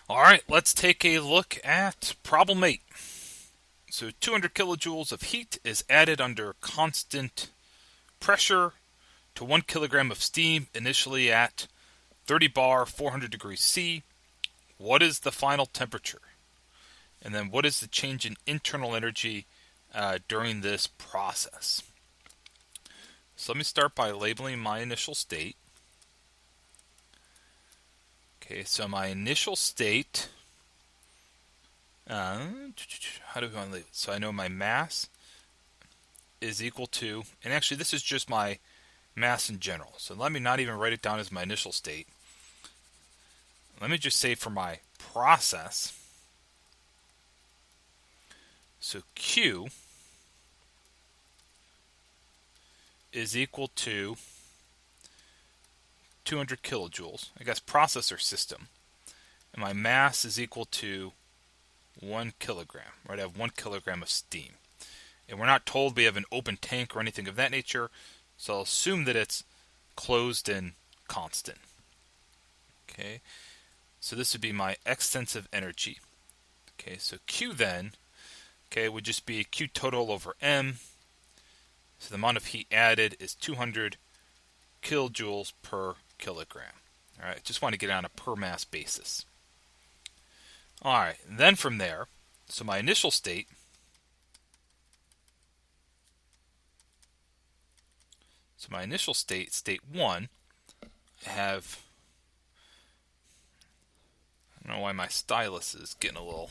All right, let's take a look at problem 8. So 200 kilojoules of heat is added under constant pressure to 1 kilogram of steam initially at 30 bar, 400 degrees C. What is the final temperature? And then what is the change in internal energy during this process? So let me start by labeling my initial state. Okay, so my initial state, how do we want to label it? So I know my mass is equal to, and actually this is just my mass in general. So let me not even write it down as my initial state. Let me just say for my process, so Q is equal to 200 kilojoules, I guess processor system, and my mass is equal to 1 kilogram, right? I have 1 kilogram of steam. And we're not told we have an open tank or anything of that nature, so I'll assume that it's closed and constant. Okay, so this would be my extensive energy. Okay, so Q then, would just be Q total over M. So the amount of heat added is 200 kilojoules per kilogram. All right, just want to get it on a per mass basis. All right, and then from there, so my initial state, state 1, I have, I don't know why my stylus is getting a little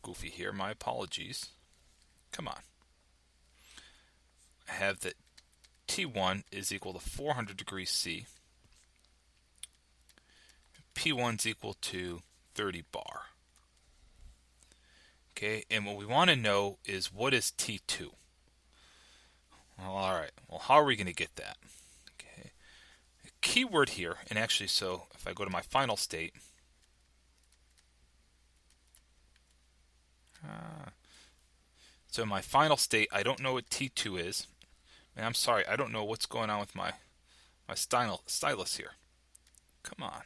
goofy here, my apologies. Come on. I have that T1 is equal to 400 degrees C. P1 is equal to 30 bar. Okay, and what we want to know is what is T2? Well, all right. Well, how are we going to get that? Okay. The key word here, and actually, so if I go to my final state, so in my final state, I don't know what T2 is. And I'm sorry, I don't know what's going on with my stylus here. Come on.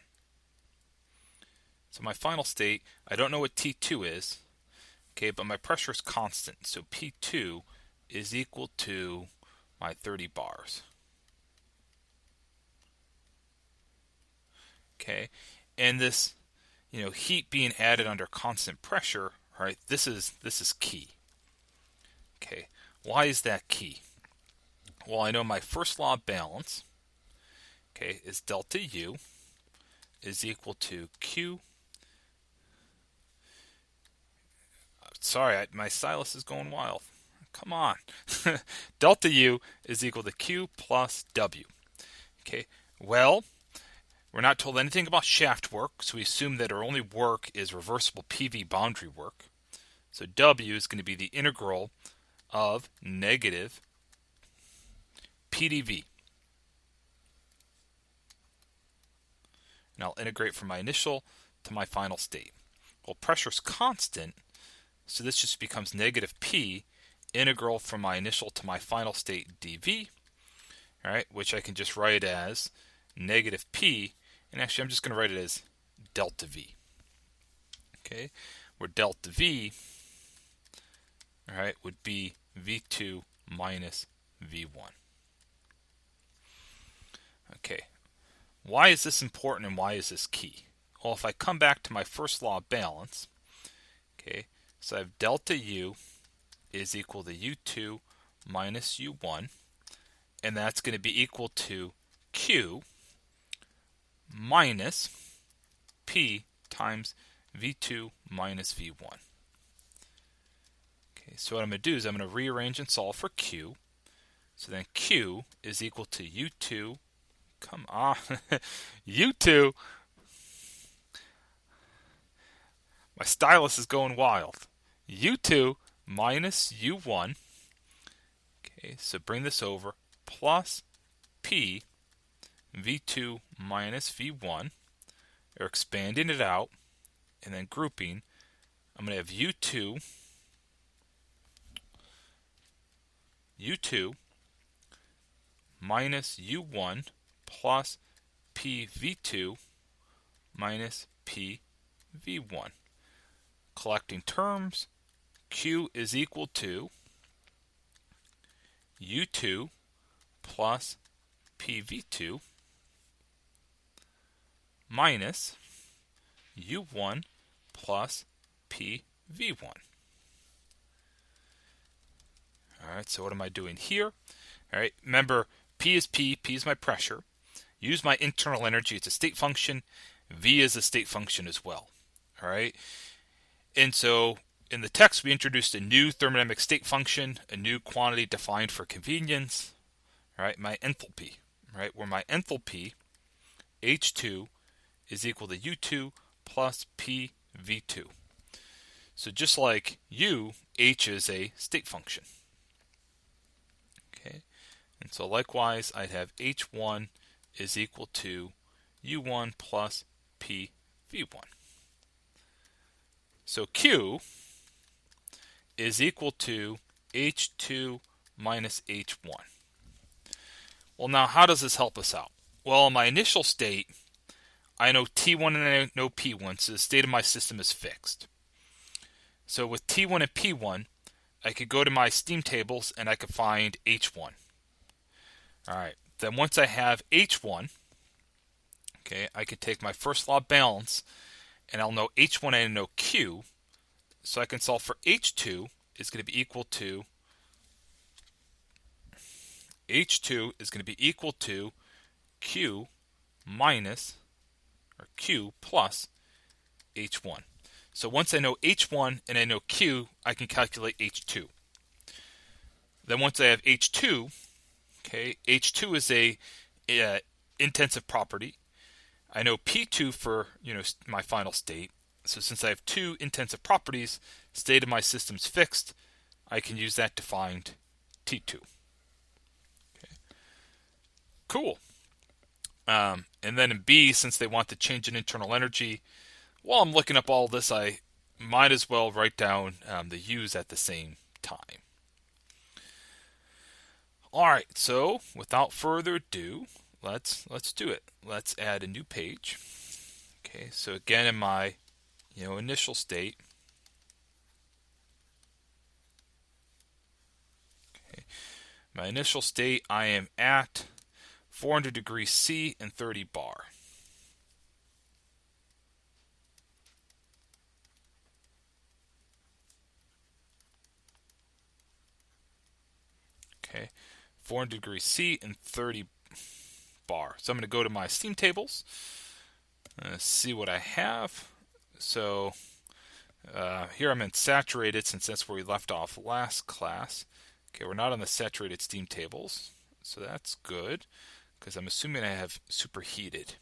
So my final state, I don't know what T2 is. Okay, but my pressure is constant. So P2 is equal to my 30 bars. Okay, and this, heat being added under constant pressure, right? This is key. Okay, why is that key? Well, I know my first law of balance, is delta U is equal to Q. Sorry, my stylus is going wild. Come on. Delta U is equal to Q plus W. Okay, well, we're not told anything about shaft work, so we assume that our only work is reversible PV boundary work. So W is going to be the integral of negative PdV. And I'll integrate from my initial to my final state. Well, pressure's constant, so this just becomes negative P integral from my initial to my final state dV, all right, which I can just write as negative P, and actually I'm just going to write it as delta V. Okay, where delta V, all right, would be V2 minus V1. Okay, why is this important and why is this key? Well, if I come back to my first law of balance, so I have delta U is equal to U2 minus U1, and that's going to be equal to Q minus P times V2 minus V1. Okay, so what I'm going to do is I'm going to rearrange and solve for Q. So then Q is equal to U2, come on, U2, my stylus is going wild, U2 minus U1, okay, so bring this over, plus P V2 minus V1, or expanding it out, and then grouping, I'm going to have U2 minus U1 plus PV2 minus PV1. V1. Collecting terms, Q is equal to U2 plus PV2 minus U1 plus PV1. Alright, so what am I doing here? Alright, remember, P is my pressure. Use my internal energy, it's a state function. V is a state function as well. Alright, and so in the text we introduced a new thermodynamic state function, a new quantity defined for convenience. Alright, my enthalpy. Right, where my enthalpy, H2, is equal to U2 plus PV2. So just like U, H is a state function. Okay, and so likewise I'd have H1 is equal to U1 plus PV1. So Q is equal to H2 minus H1. Well, now how does this help us out? Well, in my initial state, I know T1 and I know P1, so the state of my system is fixed. So with T1 and P1, I could go to my steam tables and I could find H1. Alright, then once I have H1, okay, I could take my first law of balance and I'll know H1 and I know Q. So I can solve for H2 is going to be equal to Q minus, or Q plus H1. So once I know H1 and I know Q, I can calculate H2. Then once I have H2, okay, H2 is a intensive property. I know P2 for, my final state. So since I have two intensive properties, state of my system's fixed, I can use that to find T2. Okay. Cool. And then in B, since they want to change in internal energy, while I'm looking up all this, I might as well write down the U's at the same time. Alright, so without further ado, let's do it. Let's add a new page. Okay, so again in my initial state. Okay. My initial state, I am at 400 degrees C and 30 bar. Okay, 400 degrees C and 30 bar. So I'm going to go to my steam tables, see what I have. So here I'm in saturated, since that's where we left off last class. Okay, we're not on the saturated steam tables, so that's good, because I'm assuming I have superheated.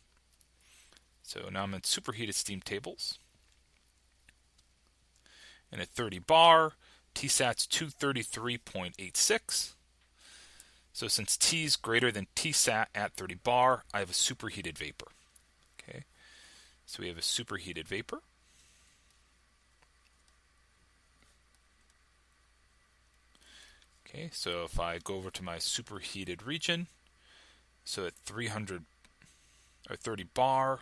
So now I'm in superheated steam tables. And at 30 bar, Tsat's 233.86. So since T is greater than Tsat at 30 bar, I have a superheated vapor. Okay, so we have a superheated vapor. Okay, so if I go over to my superheated region, so at 300 or 30 bar,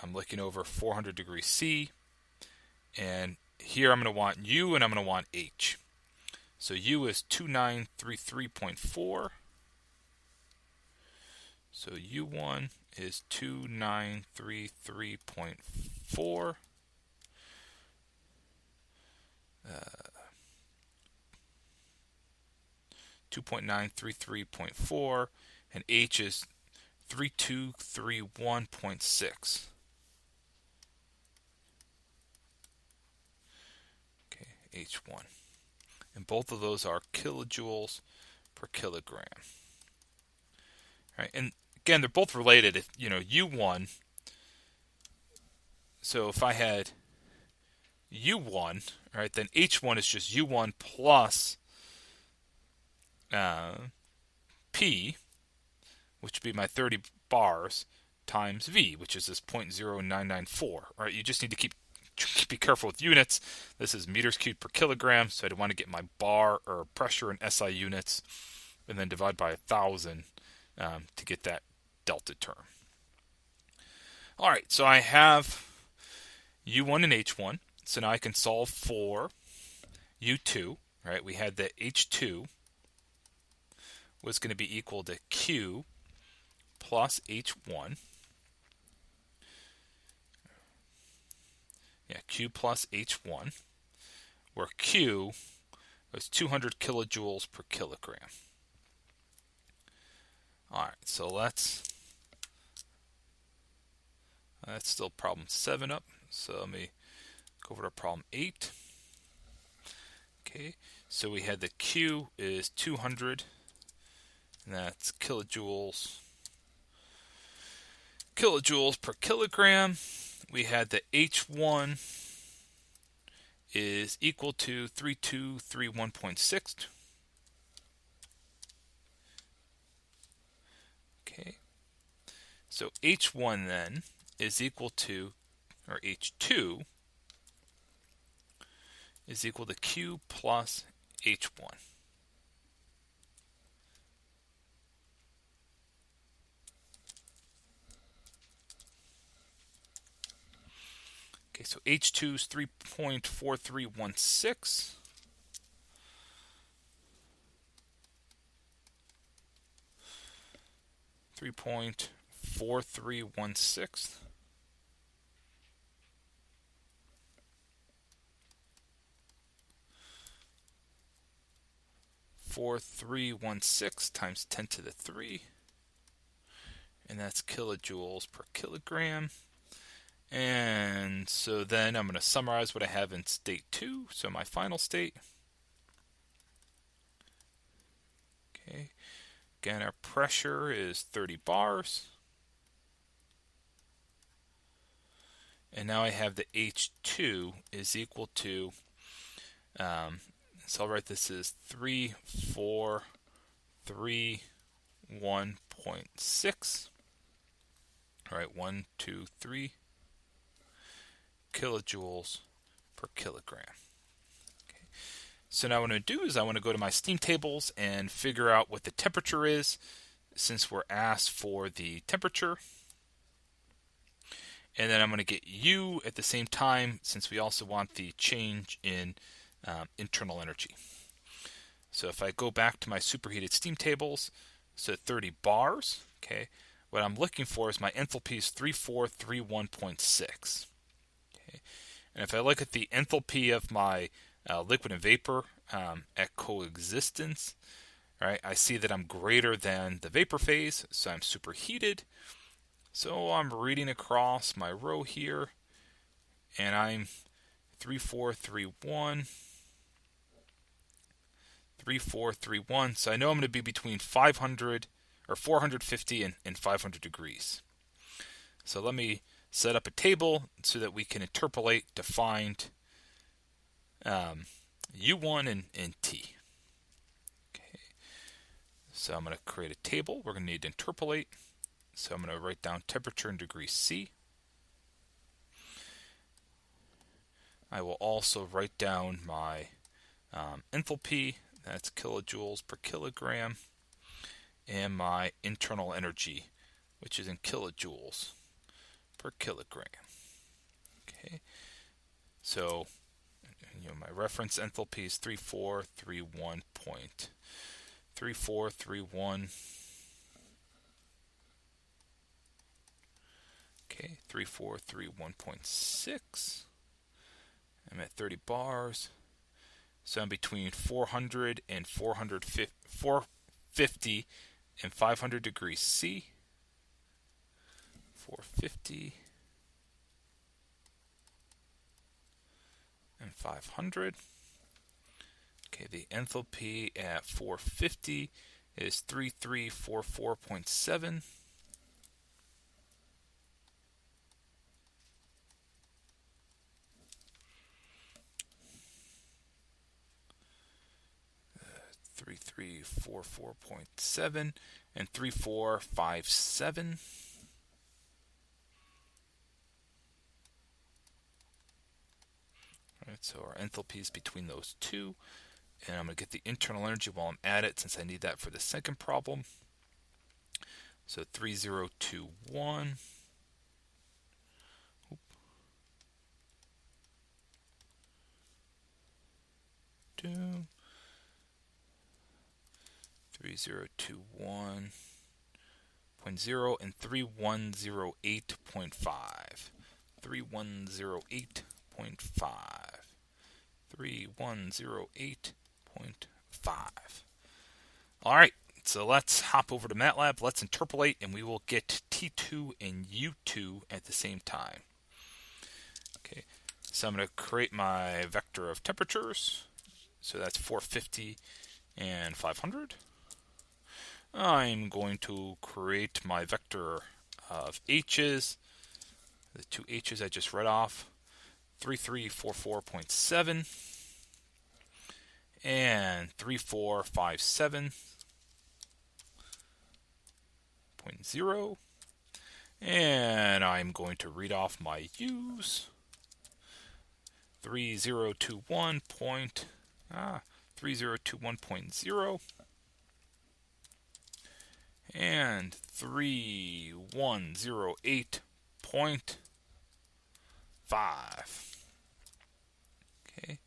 I'm looking over 400 degrees C, and here I'm going to want U and I'm going to want H. So U is 2933.4. So U1 is 2933.4. 2.933.4, and H is 3231.6. Okay, H1. And both of those are kilojoules per kilogram. All right, and again, they're both related. If U1, so if I had U1, all right, then H1 is just U1 plus P, which would be my 30 bars, times V, which is this 0.0994. All right, you just need to be careful with units. This is meters cubed per kilogram, so I'd want to get my bar or pressure in SI units, and then divide by 1,000 to get that delta term. All right, so I have U1 and H1. So now I can solve for U2, right? We had that H2 was going to be equal to Q plus H1. Yeah, Q plus H1, where Q was 200 kilojoules per kilogram. All right, so that's still problem 7 up. So let me go over to problem 8. Okay, so we had the Q is 200, and that's kilojoules per kilogram. We had the H1 is equal to 3231.6. Okay, so H1 then is equal to, or H2 is equal to Q plus H1. Okay, so H2 is 3.4316. .4316. times 10 to the 3, and that's kilojoules per kilogram. And so then I'm going to summarize what I have in state 2, so my final state. Okay, again, our pressure is 30 bars. And now I have the H2 is equal to, so I'll write this as 3431.6. All right, 1, 2, 3 kilojoules per kilogram. Okay. So now what I'm going to do is I want to go to my steam tables and figure out what the temperature is, since we're asked for the temperature. And then I'm going to get U at the same time, since we also want the change in internal energy. So if I go back to my superheated steam tables, so 30 bars, okay, what I'm looking for is my enthalpy is 3431.6. Okay. And if I look at the enthalpy of my liquid and vapor at coexistence, right, I see that I'm greater than the vapor phase, so I'm superheated. So I'm reading across my row here, and I'm 3431, 3431. So I know I'm going to be between 500 or 450 and 500 degrees. So let me set up a table so that we can interpolate to find U1 and T. Okay. So I'm going to create a table. We're going to need to interpolate. So I'm going to write down temperature in degrees C. I will also write down my enthalpy, that's kilojoules per kilogram, and my internal energy, which is in kilojoules per kilogram. Okay, so my reference enthalpy is 3431.3431. Okay, 3431.6. I'm at 30 bars. So I'm between 400 and 450 and 500 degrees C. 450 and 500. Okay, the enthalpy at 450 is 3344.7. Uh, 3344.7 and 3457. All right, so our enthalpy is between those two. And I'm going to get the internal energy while I'm at it, since I need that for the second problem. So 3021 3021.0 and 3108.5. 3108.5. 3108.5. All right, so let's hop over to MATLAB. Let's interpolate, and we will get T2 and U2 at the same time. Okay, so I'm going to create my vector of temperatures. So that's 450 and 500. I'm going to create my vector of H's, the two H's I just read off, 3344.7 and 3457.0. And I'm going to read off my U's, 3021.0 and 3108.5. Okay.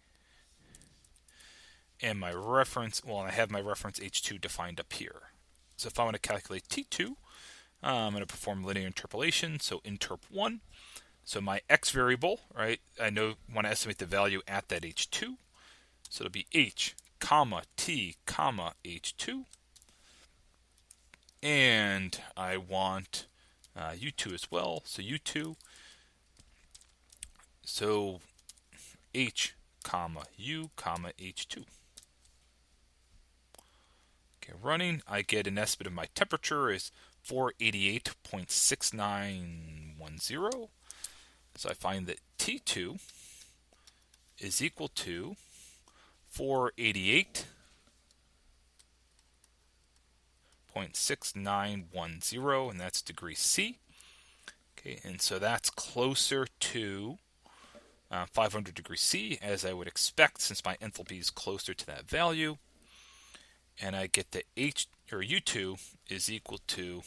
And my reference, well, I have my reference H2 defined up here. So if I want to calculate T2, I'm going to perform linear interpolation, so interp1. So my x variable, right, I want to estimate the value at that H2. So it'll be H, comma, T, comma, H2. And I want U2 as well, so U2. So H, comma, U, comma, H2. Okay, running, I get an estimate of my temperature is 488.6910. So I find that T2 is equal to 488.6910, and that's degree C. Okay, and so that's closer to 500 degrees C, as I would expect, since my enthalpy is closer to that value. And I get that U2 is equal to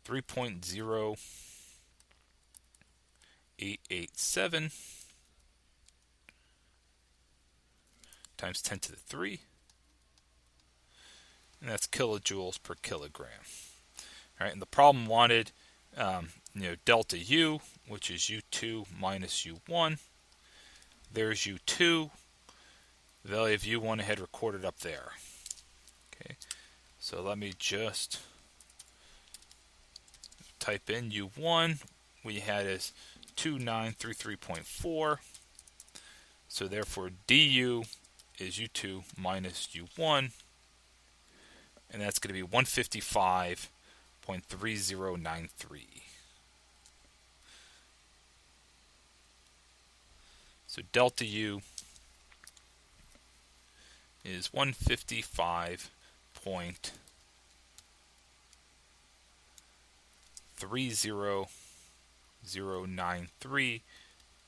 3.0887 times 10 to the 3, and that's kilojoules per kilogram. All right, and the problem wanted delta U, which is U2 minus U1. There's U2. The value of U1 I had recorded up there. Okay, so let me just type in U1. We had is 2933.4. So therefore du is U2 minus U1. And that's going to be 155.3093. So delta U is 155.30093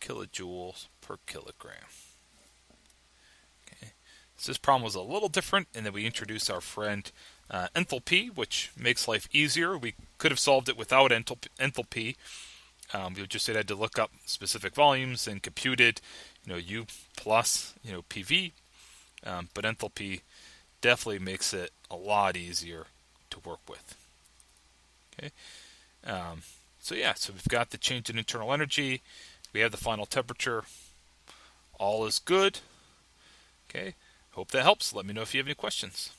kilojoules per kilogram. Okay. So this problem was a little different in that we introduced our friend enthalpy, which makes life easier. We could have solved it without enthalpy. We just had to look up specific volumes and computed, U plus, PV. But enthalpy definitely makes it a lot easier to work with. Okay. So we've got the change in internal energy. We have the final temperature. All is good. Okay. Hope that helps. Let me know if you have any questions.